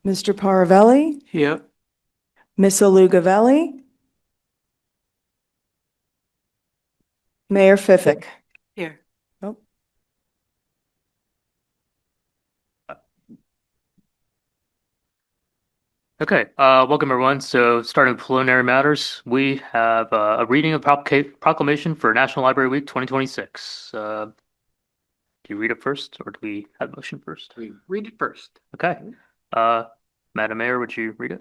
Mr. Paravelli, Here. Miss Alugavelli, Mayor Fiffick. Here. Oh, Okay, welcome everyone. So starting with preliminary matters, we have a reading of proclamation for National Library Week 2026. Do you read it first or do we have a motion first? We read it first. Okay. Madam Mayor, would you read it?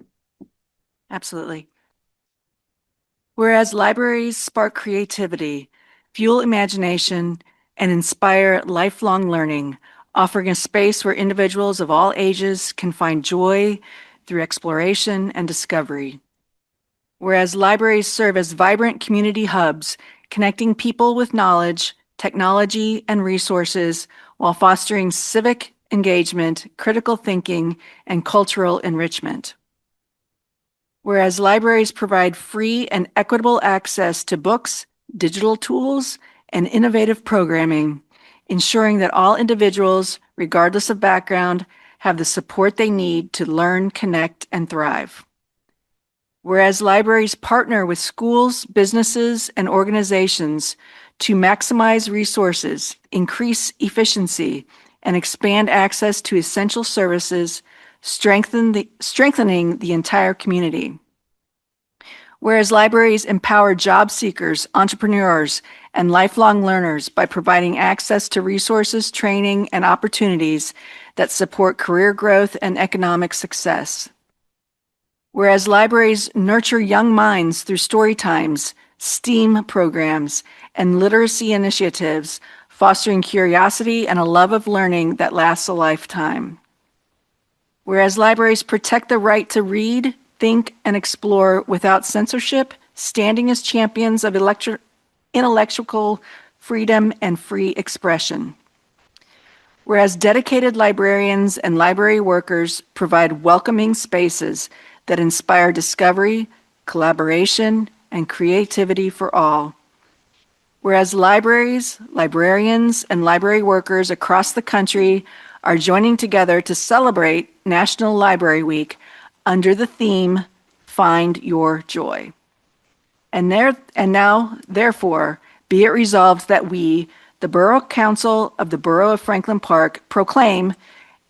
Absolutely. Whereas libraries spark creativity, fuel imagination, and inspire lifelong learning, offering a space where individuals of all ages can find joy through exploration and discovery. Whereas libraries serve as vibrant community hubs, connecting people with knowledge, technology, and resources while fostering civic engagement, critical thinking, and cultural enrichment. Whereas libraries provide free and equitable access to books, digital tools, and innovative programming, ensuring that all individuals, regardless of background, have the support they need to learn, connect, and thrive. Whereas libraries partner with schools, businesses, and organizations to maximize resources, increase efficiency, and expand access to essential services, strengthening the entire community. Whereas libraries empower job seekers, entrepreneurs, and lifelong learners by providing access to resources, training, and opportunities that support career growth and economic success. Whereas libraries nurture young minds through story times, STEAM programs, and literacy initiatives, fostering curiosity and a love of learning that lasts a lifetime. Whereas libraries protect the right to read, think, and explore without censorship, standing as champions of intellectual freedom and free expression. Whereas dedicated librarians and library workers provide welcoming spaces that inspire discovery, collaboration, and creativity for all. Whereas libraries, librarians, and library workers across the country are joining together to celebrate National Library Week under the theme, Find Your Joy. And now, therefore, be it resolved that we, the Borough Council of the Borough of Franklin Park, proclaim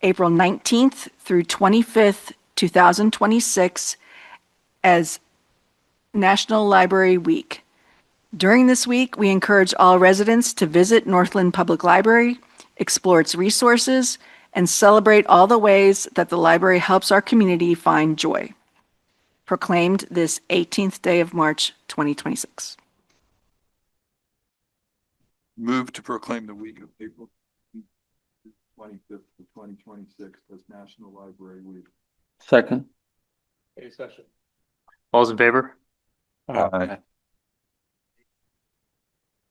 April 19th through 25th, 2026 as National Library Week. During this week, we encourage all residents to visit Northland Public Library, explore its resources, and celebrate all the ways that the library helps our community find joy. Proclaimed this 18th day of March, 2026. Move to proclaim the week of April 25th to 2026 as National Library Week. Second. Any discussion? All's in favor? Aye.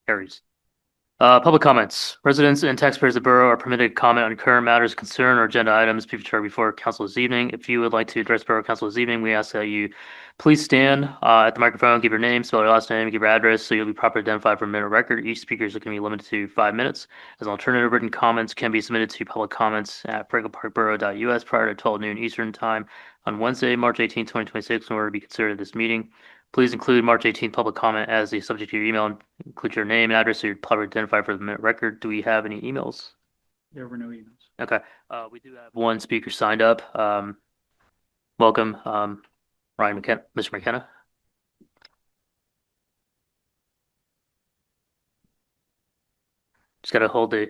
Carries. Public comments. Residents and taxpayers of the borough are permitted to comment on current matters of concern or agenda items before council this evening. If you would like to address borough council this evening, we ask that you please stand at the microphone, give your name, spell your last name, give your address so you'll be properly identified for a minute record. Each speaker is going to be limited to 5 minutes. As an alternative, written comments can be submitted to public comments at franklinparkborough.us prior to 12 noon Eastern Time on Wednesday, March 18, 2026, in order to be considered at this meeting. Please include March 18th public comment as the subject of your email and include your name and address so you're properly identified for the minute record. Do we have any emails? There were no emails. Okay. We do have one speaker signed up. Welcome, Ryan McKenna, Mr. McKenna. Just gotta hold the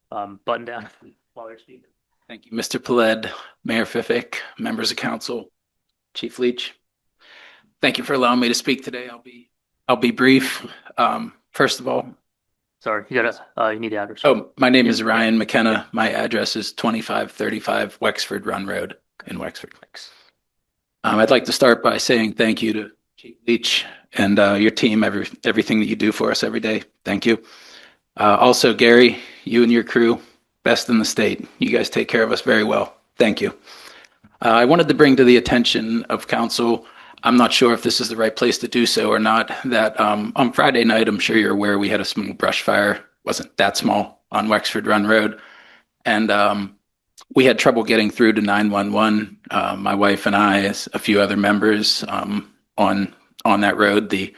button down while you're speaking. Thank you, Mr. Peled, Mayor Fiffick, members of council, Chief Leach. Thank you for allowing me to speak today. I'll be brief. First of all, sorry, you need the address. Oh, my name is Ryan McKenna. My address is 2535 Wexford Run Road in Wexford. Thanks. I'd like to start by saying thank you to Chief Leach and your team, everything that you do for us every day. Thank you. Also, Gary, you and your crew, best in the state. You guys take care of us very well. Thank you. I wanted to bring to the attention of council, I'm not sure if this is the right place to do so or not, that on Friday night, I'm sure you're aware, we had a small brush fire. Wasn't that small on Wexford Run Road. And We had trouble getting through to 911. My wife and I, as a few other members, on that road. The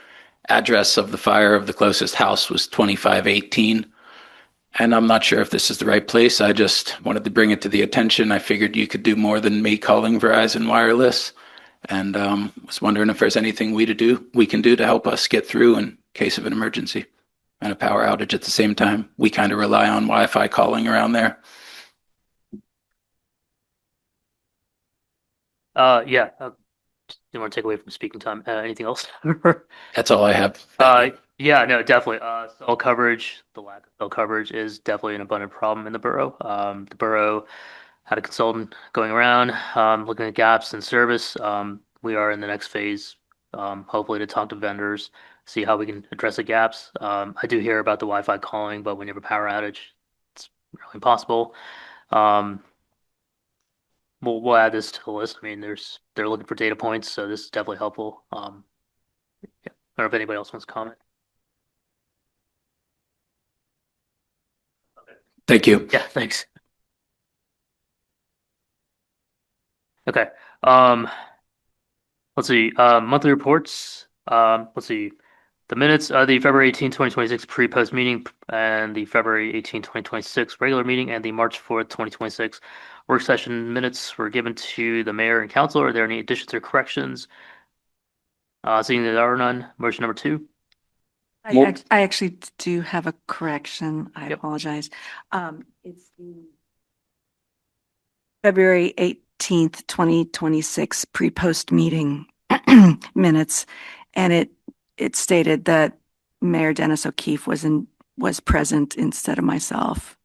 address of the fire of the closest house was 2518. And I'm not sure if this is the right place. I just wanted to bring it to the attention. I figured you could do more than me calling Verizon Wireless, and was wondering if there's anything we can do to help us get through in case of an emergency and a power outage at the same time. We kind of rely on Wi-Fi calling around there. Yeah. Didn't want to take away from speaking time. Anything else? That's all I have. Yeah, no, definitely. Cell coverage, the lack of cell coverage is definitely an abundant problem in the borough. The borough had a consultant going around, looking at gaps in service. We are in the next phase, hopefully to talk to vendors, see how we can address the gaps. I do hear about the Wi-Fi calling, but when you have a power outage, it's really impossible. We'll add this to the list. I mean, they're looking for data points, so this is definitely helpful. Yeah. I don't know if anybody else wants to comment. Thank you. Yeah, thanks. Okay. Let's see. Monthly reports. Let's see. The minutes of the February 18, 2026 pre-post meeting and the February 18, 2026 regular meeting and the March 4th, 2026 work session minutes were given to the mayor and council. Are there any additions or corrections? Seeing that there are none, motion number 2. I actually do have a correction. I Yep. apologize. It's the February 18th, 2026 pre-post meeting minutes. And it stated that Mayor Dennis O'Keefe was present instead of myself.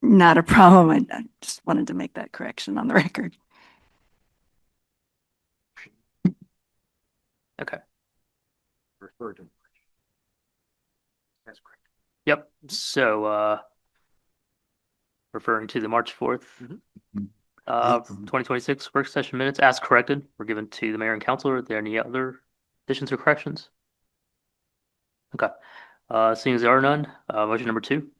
Not a problem. I just wanted to make that correction on the record. Okay. Referred to. That's correct. Yep. So, referring to the March 4th, 2026 work session minutes as corrected were given to the mayor and council. Are there any other additions or corrections? Okay. Seeing as there are none, motion number 2.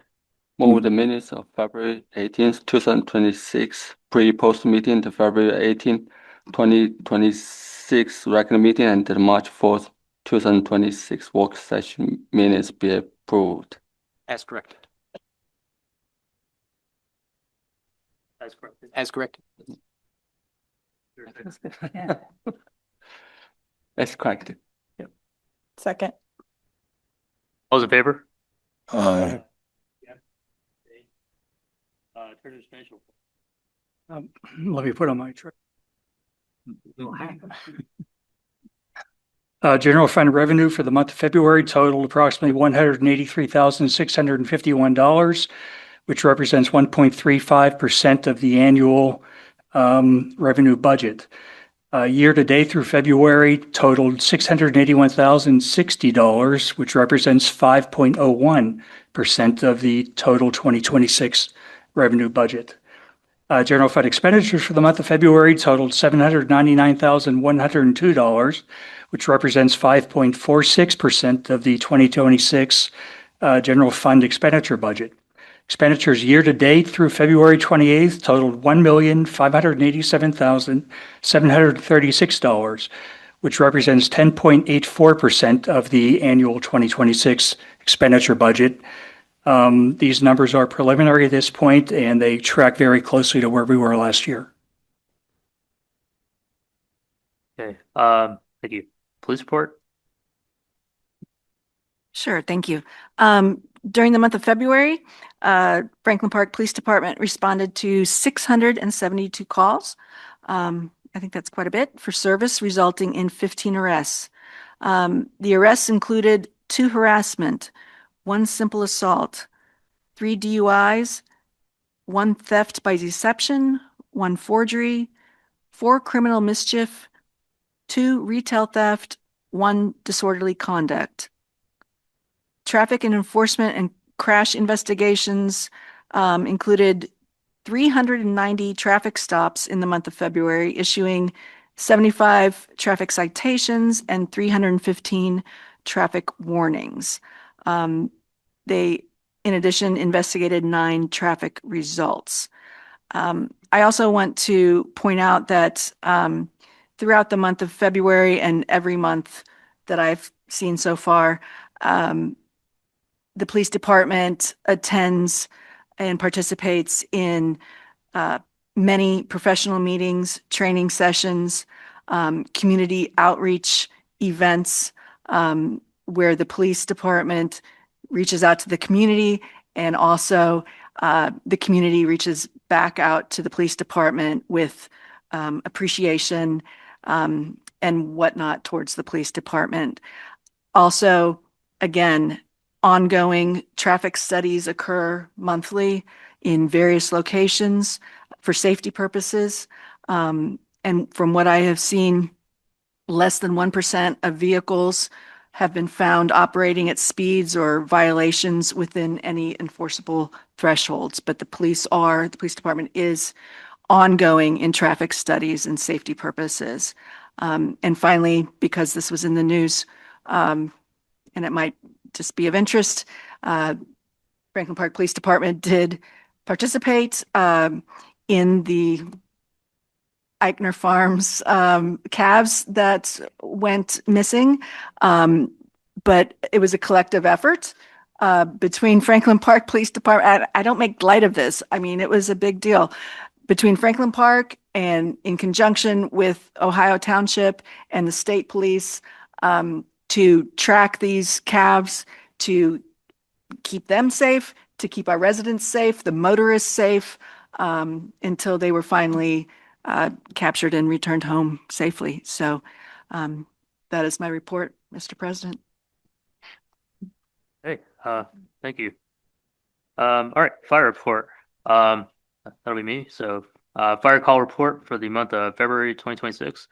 Move the minutes of February 18th, 2026 pre-post meeting to February 18th, 2026 regular meeting and the March 4th, 2026 work session minutes be approved. As corrected. As corrected. As corrected. That's correct. Second. All those in favor? Treasurer's financial report. Let me put on my tray. General fund revenue for the month of February totaled approximately $183,651, which represents 1.35% of the annual revenue budget. Year to date through February totaled $681,060, which represents 5.01% of the total 2026 revenue budget. General fund expenditures for the month of February totaled $799,102, which represents 5.46% of the 2026 general fund expenditure budget. Expenditures year to date through February 28th totaled $1,587,736, which represents 10.84% of the annual 2026 expenditure budget. These numbers are preliminary at this point, and they track very closely to where we were last year. Okay. Thank you. Police report. Sure, thank you. During the month of February, Franklin Park Police Department responded to 672 calls. I think that's quite a bit for service, resulting in 15 arrests. The arrests included 2 harassment, 1 simple assault, 3 DUIs, 1 theft by deception, 1 forgery, 4 criminal mischief, 2 retail theft, 1 disorderly conduct. Traffic and enforcement and crash investigations included 390 traffic stops in the month of February, issuing 75 traffic citations and 315 traffic warnings. They in addition, investigated 9 traffic results. I also want to point out that throughout the month of February and every month that I've seen so far, the police department attends and participates in many professional meetings, training sessions, community outreach events, where the police department reaches out to the community, and also the community reaches back out to the police department with appreciation and whatnot towards the police department. Also, again, ongoing traffic studies occur monthly in various locations for safety purposes. And from what I have seen, less than 1% of vehicles have been found operating at speeds or violations within any enforceable thresholds. But the police department is ongoing in traffic studies and safety purposes. And finally, because this was in the news, and it might just be of interest, Franklin Park Police Department did participate in the Eichner Farms calves that went missing. But it was a collective effort between Franklin Park Police Department. I don't make light of this. I mean, it was a big deal between Franklin Park and in conjunction with Ohio Township and the state police to track these calves, to keep them safe, to keep our residents safe, the motorists safe, until they were finally captured and returned home safely. So that is my report, Mr. President. Hey, thank you. All right, fire report. That'll be me. So, fire call report for the month of February 2026.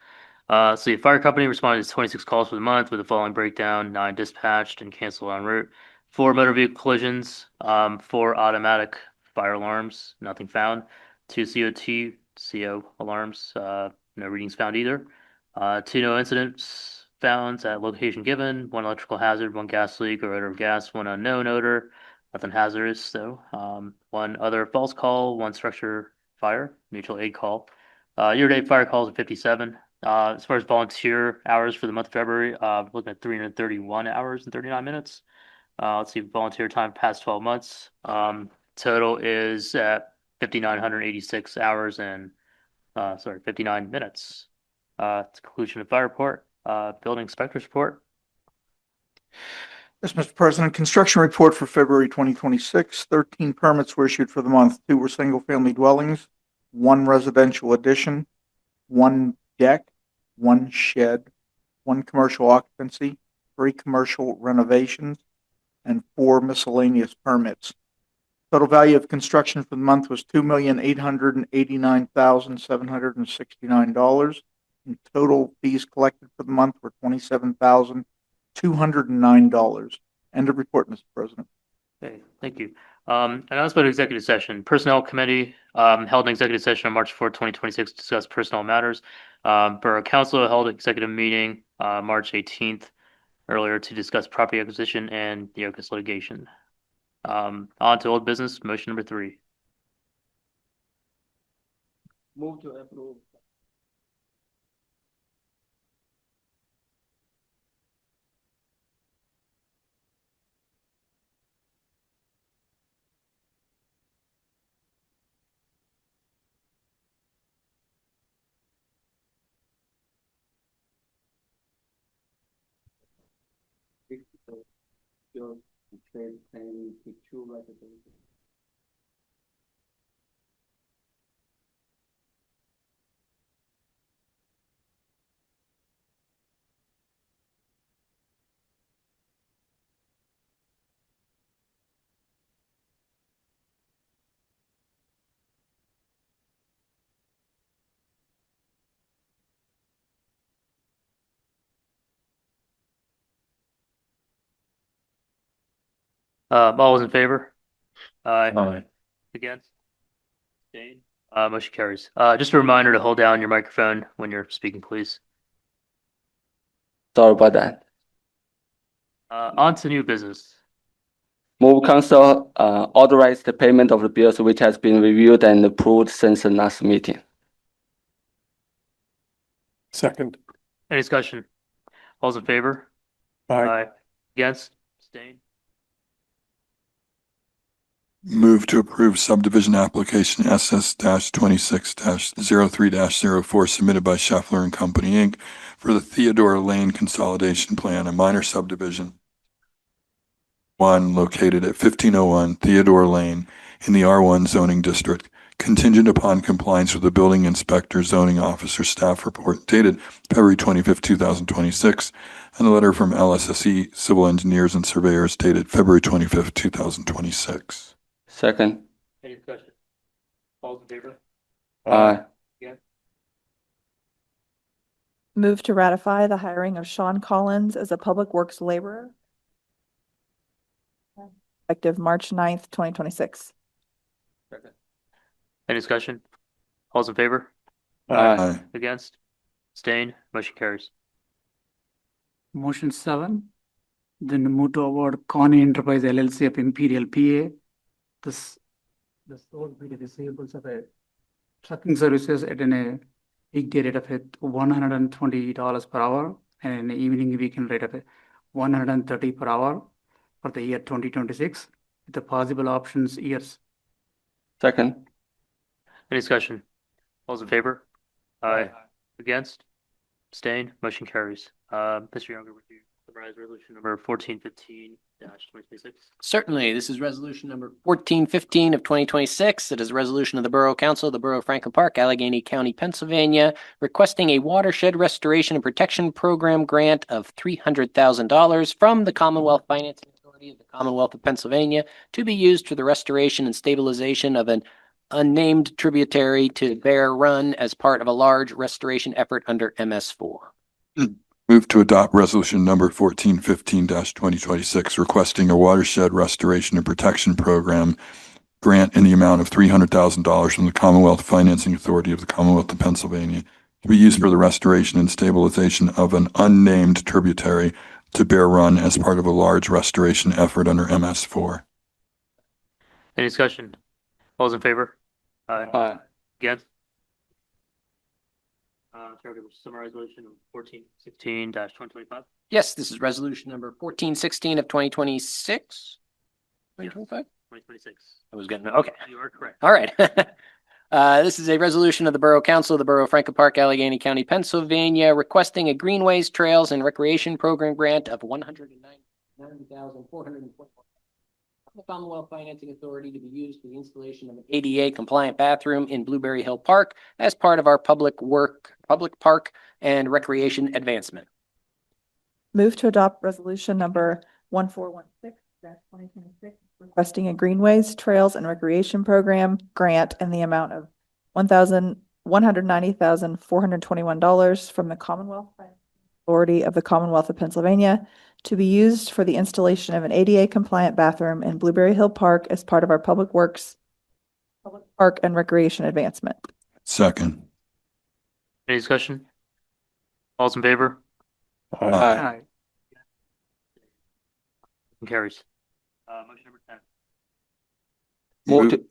So the fire company responded to 26 calls for the month with the following breakdown: 9 dispatched and canceled en route, 4 motor vehicle collisions, 4 automatic fire alarms, nothing found, 2 CO alarms, no readings found either, 2 no incidents found at location given, 1 electrical hazard, 1 gas leak or odor of gas, 1 unknown odor, nothing hazardous though, 1 other false call, 1 structure fire, mutual aid call. Year-to-date fire calls are 57. As far as volunteer hours for the month of February, looking at 331 hours and 39 minutes. Let's see, volunteer time past 12 months. Total is at 5,986 hours and 59 minutes. It's conclusion of fire report. Building inspector's report. Yes, Mr. President, construction report for February 2026. 13 permits were issued for the month. 2 were single-family dwellings, 1 residential addition, 1 deck, 1 shed, 1 commercial occupancy, 3 commercial renovations, and 4 miscellaneous permits. Total value of construction for the month was $2,889,769, and total fees collected for the month were $27,209. End of report, Mr. President. Okay, thank you. Announcement of executive session. Personnel Committee held an executive session on March 4th, 2026 to discuss personnel matters. Borough Council held an executive meeting March 18th earlier to discuss property acquisition and the Ocus litigation. On to old business, motion number 3. Move to approve. All those in favor? Aye. Aye. Against? Abstained? Motion carries. Just a reminder to hold down your microphone when you're speaking, please. Sorry about that. On to new business. Move council authorize the payment of the bills which has been reviewed and approved since the last meeting. Second. Any discussion? All's in favor? Against? Abstain? Move to approve subdivision application SS-26-03-04 submitted by Scheffler and Company, Inc. for the Theodore Lane Consolidation Plan, a minor subdivision. One located at 1501 Theodore Lane in the R1 zoning district, contingent upon compliance with the building inspector, zoning officer staff report dated February 25th, 2026, and a letter from LSSE Civil Engineers and Surveyors dated February 25th, 2026. Second. Any discussion? All's in favor? Aye. Move to ratify the hiring of Sean Collins as a Public Works laborer effective March 9th, 2026. Any discussion? All's in favor? Aye. Against? Abstain? Motion carries. Motion 7, then move to award Connie Enterprise LLC of Imperial, PA. This would be the receivables of a trucking services at a weekday rate of $120 per hour and an evening weekend rate of $130 per hour for the year 2026, with the possible options years. Second. Any discussion? All's in favor? Against? Abstain? Motion carries. Mr. Younger, would you summarize resolution number 1415-2026? Certainly, this is resolution number 1415 of 2026. It is a resolution of the Borough Council of the Borough of Franklin Park, Allegheny County, Pennsylvania, requesting a watershed restoration and protection program grant of $300,000 from the Commonwealth Financing Authority of the Commonwealth of Pennsylvania to be used for the restoration and stabilization of an unnamed tributary to Bear Run as part of a large restoration effort under MS4. Move to adopt resolution number 1415-2026, requesting a watershed restoration and protection program grant in the amount of $300,000 from the Commonwealth Financing Authority of the Commonwealth of Pennsylvania to be used for the restoration and stabilization of an unnamed tributary to Bear Run as part of a large restoration effort under MS4. Any discussion? All's in favor? Aye. Against? Chair, would you summarize resolution 1416-2025? Yes, this is resolution number 1416 of 2026. 2025? 2026. I was getting, okay. You are correct. All right. This is a resolution of the Borough Council of the Borough of Franklin Park, Allegheny County, Pennsylvania, requesting a Greenways, Trails, and Recreation Program grant of $109,420 from the Commonwealth Financing Authority to be used for the installation of an ADA compliant bathroom in Blueberry Hill Park as part of our public park and recreation advancement. Move to adopt resolution number 1416-2026, requesting a Greenways, Trails, and Recreation Program grant in the amount of $190,421 from the Commonwealth Authority of the Commonwealth of Pennsylvania to be used for the installation of an ADA compliant bathroom in Blueberry Hill Park as part of our public park and recreation advancement. Second. Any discussion? All's in favor? Aye. Aye. Motion carries. Motion number 10. Move to,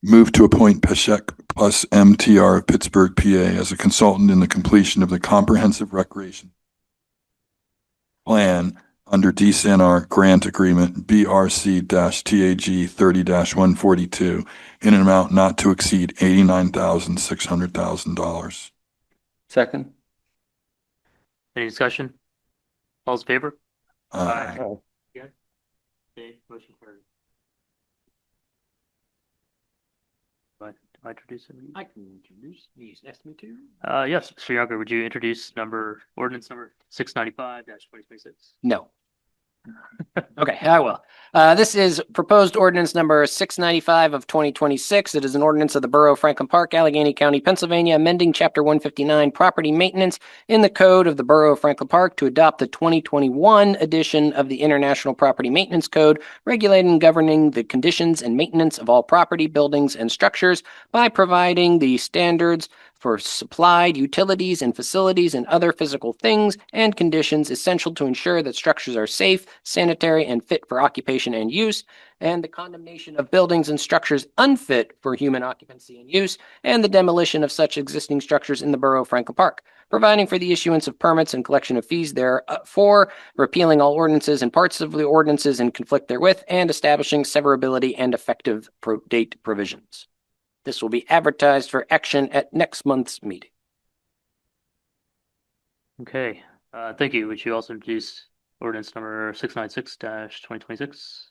Move to appoint Peshek Plus MTR of Pittsburgh, PA as a consultant in the completion of the Comprehensive Recreation Plan under DCNR Grant Agreement BRC-TAG 30-142 in an amount not to exceed $89,600,000. second. Any discussion? All's in favor? Aye. Okay. Motion carries. Do I introduce it? I can introduce these. Asked me to. Yes, Mr. Younger, would you introduce ordinance number 695-2026? No. Okay, I will. This is proposed ordinance number 695 of 2026. It is an ordinance of the Borough of Franklin Park, Allegheny County, Pennsylvania, amending Chapter 159 Property Maintenance in the Code of the Borough of Franklin Park to adopt the 2021 edition of the International Property Maintenance Code, regulating and governing the conditions and maintenance of all property, buildings, and structures by providing the standards for supplied utilities and facilities and other physical things and conditions essential to ensure that structures are safe, sanitary, and fit for occupation and use, and the condemnation of buildings and structures unfit for human occupancy and use, and the demolition of such existing structures in the Borough of Franklin Park, providing for the issuance of permits and collection of fees therefor, repealing all ordinances and parts of the ordinances in conflict therewith, and establishing severability and effective date provisions. This will be advertised for action at next month's meeting. Okay, thank you. Would you also introduce ordinance number 696-2026?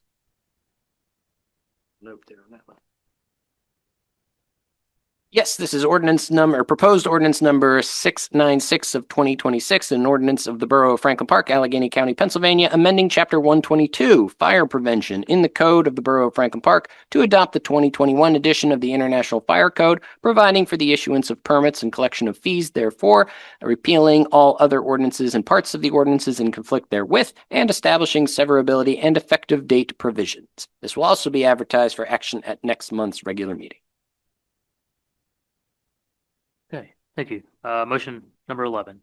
Nope, there on that one. Yes, this is proposed ordinance number 696 of 2026, an ordinance of the Borough of Franklin Park, Allegheny County, Pennsylvania, amending Chapter 122, Fire Prevention in the Code of the Borough of Franklin Park to adopt the 2021 edition of the International Fire Code, providing for the issuance of permits and collection of fees therefor, repealing all other ordinances and parts of the ordinances in conflict therewith, and establishing severability and effective date provisions. This will also be advertised for action at next month's regular meeting. Okay, thank you. Motion number 11.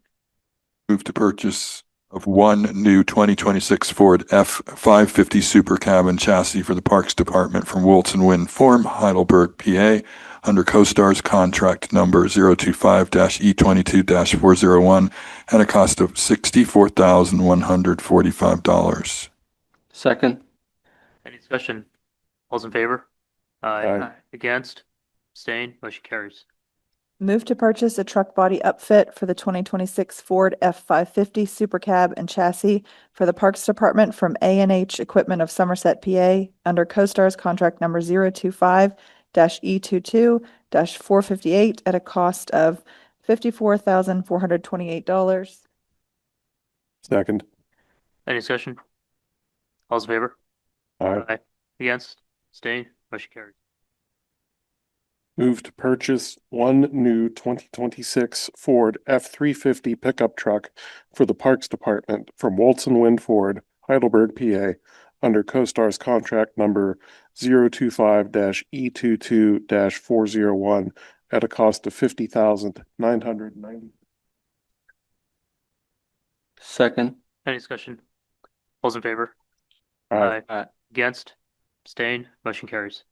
Move to purchase of one new 2026 Ford F-550 Super Cab and chassis for the Parks Department from Wilson Wind Farm, Heidelberg, PA, under CoStar's contract number 025-E22-401 at a cost of $64,145. Second. Any discussion? All's in favor? Aye. Against? Abstain? Motion carries. Move to purchase a truck body upfit for the 2026 Ford F-550 Super Cab and chassis for the Parks Department from A&H Equipment of Somerset, PA, under CoStar's contract number 025-E22-458 at a cost of $54,428. Second. Any discussion? All's in favor? Aye. Against? Abstain? Motion carries. Move to purchase one new 2026 Ford F-350 pickup truck for the Parks Department from Wilson Wind Ford, Heidelberg, PA, under CoStar's contract number 025-E22-401 at a cost of $50,990. Second. Any discussion? All's in favor? Aye. Against? Abstain? Motion carries.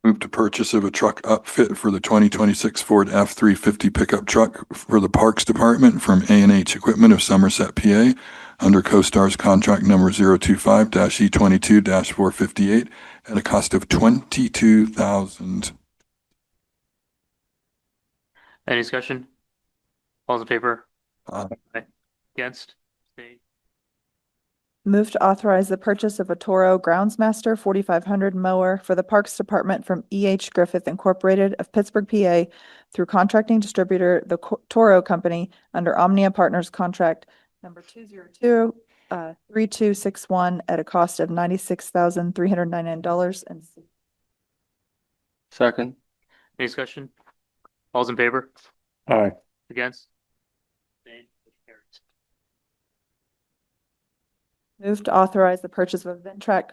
Move to purchase of a truck upfit for the 2026 Ford F-350 pickup truck for the Parks Department from A&H Equipment of Somerset, PA, under CoStar's contract number 025-E22-458 at a cost of $22,000. Any discussion? All's in favor? Aye. Against? Abstain? Move to authorize the purchase of a Toro Groundsmaster 4500 mower for the Parks Department from E.H. Griffith Incorporated of Pittsburgh, PA, through contracting distributor, the Toro Company, under Omnia Partners Contract number 202-3261 at a cost of $96,399. Second. Any discussion? All's in favor? Aye. Against? Abstain? Motion carries. Move to authorize the purchase of a Ventrac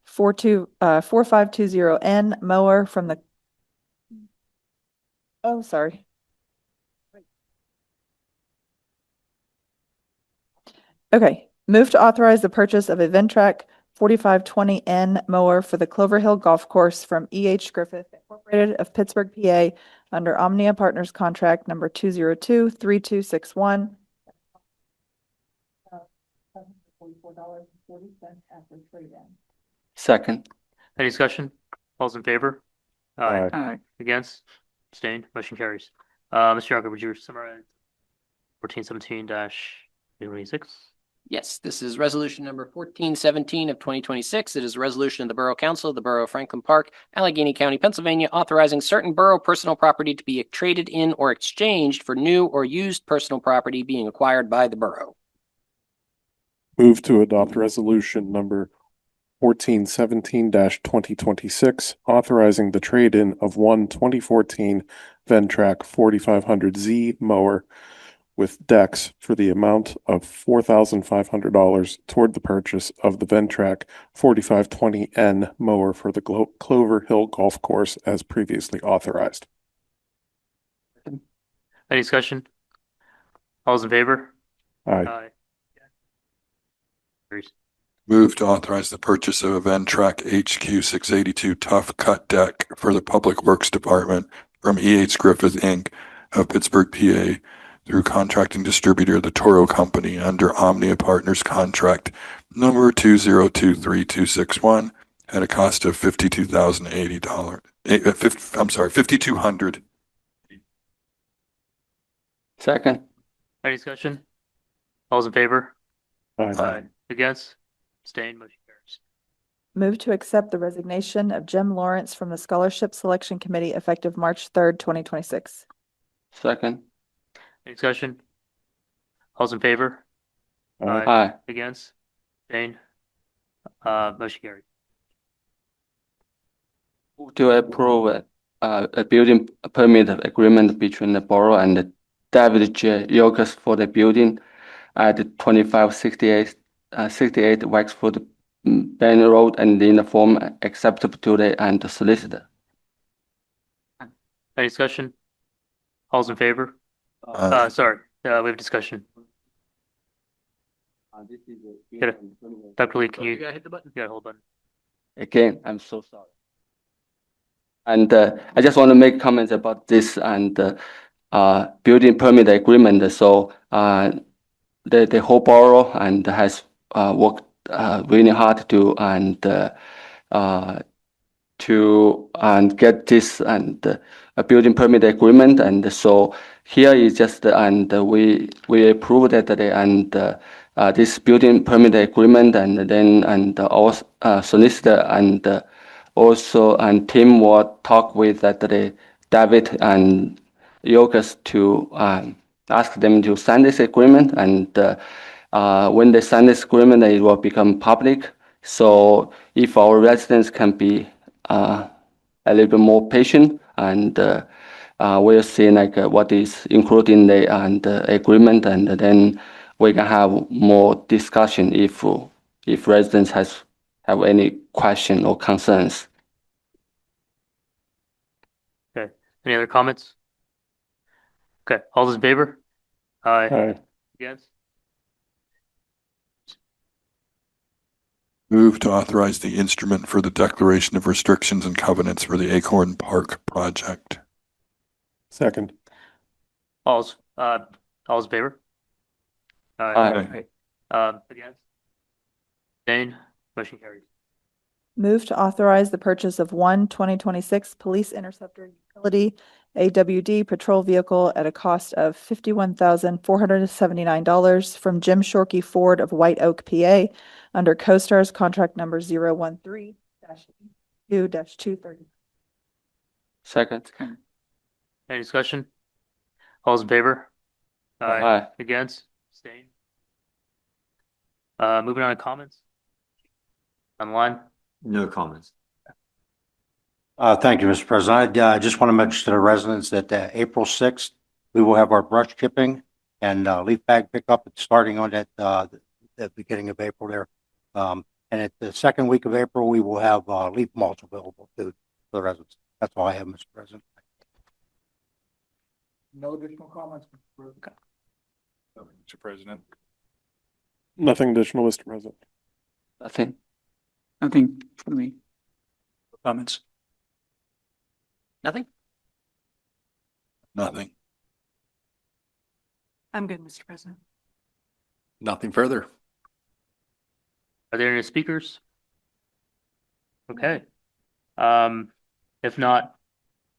4520N mower from the, sorry. Okay, move to authorize the purchase of a Ventrac 4520N mower for the Clover Hill Golf Course from E.H. Griffith Incorporated of Pittsburgh, PA, under Omnia Partners Contract number 202-3261. $44.40 after trade-in. Second. Any discussion? All's in favor? Aye. Against? Abstained? Motion carries. Mr. Yonker, would you summarize 1417-26? Yes, this is resolution number 1417 of 2026. It is a resolution of the Borough Council of the Borough of Franklin Park, Allegheny County, Pennsylvania, authorizing certain borough personal property to be traded in or exchanged for new or used personal property being acquired by the borough. Move to adopt resolution number 1417-2026, authorizing the trade-in of one 2014 Ventrac 4500Z mower with decks for the amount of $4,500 toward the purchase of the Ventrac 4520N mower for the Clover Hill Golf Course as previously authorized. Any discussion? All those in favor? Aye. Carries. Move to authorize the purchase of a Ventrac HQ 682 Tough Cut Deck for the Public Works Department from E.H. Griffith, Inc. of Pittsburgh, PA, through contracting distributor The Toro Company under Omnia Partners Contract number 2023261 at a cost of $52,080. $5,200. Second. Any discussion? All those in favor? Aye. Against? Abstained? Motion carries. Move to accept the resignation of Jim Lawrence from the Scholarship Selection Committee effective March 3rd, 2026. Second. Any discussion? All those in favor? Aye. Against? Abstained? Motion carries. Move to approve a building permit agreement between the Borough and David J. Yokas for the building at 2568 Wexford Bain Road and in the form acceptable to the and solicitor. Any discussion? All those in favor? Sorry, we have discussion. Dr. Lee, can you gotta hit the button. gotta hold button? Again, I'm so sorry. And I just want to make comments about this and building permit agreement. So the whole borough and has worked really hard to get this and a building permit agreement. And so here is just and we approved that and this building permit agreement and then and our solicitor and also and Tim will talk with that the David and Yokas to ask them to sign this agreement, and when they sign this agreement, it will become public. So if our residents can be a little bit more patient, and we'll see like what is included in the agreement, and then we can have more discussion if residents have any question or concerns. Okay. Any other comments? Okay. All those in favor? Aye. Against? Move to authorize the instrument for the declaration of restrictions and covenants for the Acorn Park project. Second. All those in favor? Aye. Against? Abstained? Motion carries. Move to authorize the purchase of one 2026 Police Interceptor Utility AWD patrol vehicle at a cost of $51,479 from Jim Shorkey Ford of White Oak, PA, under CoStar's contract number 013-2-230. Second. Any discussion? All those in favor? Aye. Against? Abstained? Moving on to comments. Online? No comments. Thank you, Mr. President. I just want to mention to the residents that April 6th, we will have our brush chipping and leaf bag pickup starting on at the beginning of April there. And at the second week of April, we will have leaf mulch available to the residents. That's all I have, Mr. President. No additional comments, Mr. President. Mr. President. Nothing additional, Mr. President. Nothing. Nothing for me. Comments? Nothing? Nothing. I'm good, Mr. President. Nothing further. Are there any speakers? Okay. If not,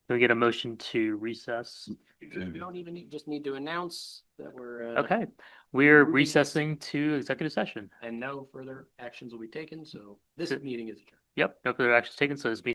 can we get a motion to recess? We don't even just need to announce that we're Okay, we're recessing to executive session. and no further actions will be taken. So this meeting is adjourned. Yep, no further actions taken, so this meeting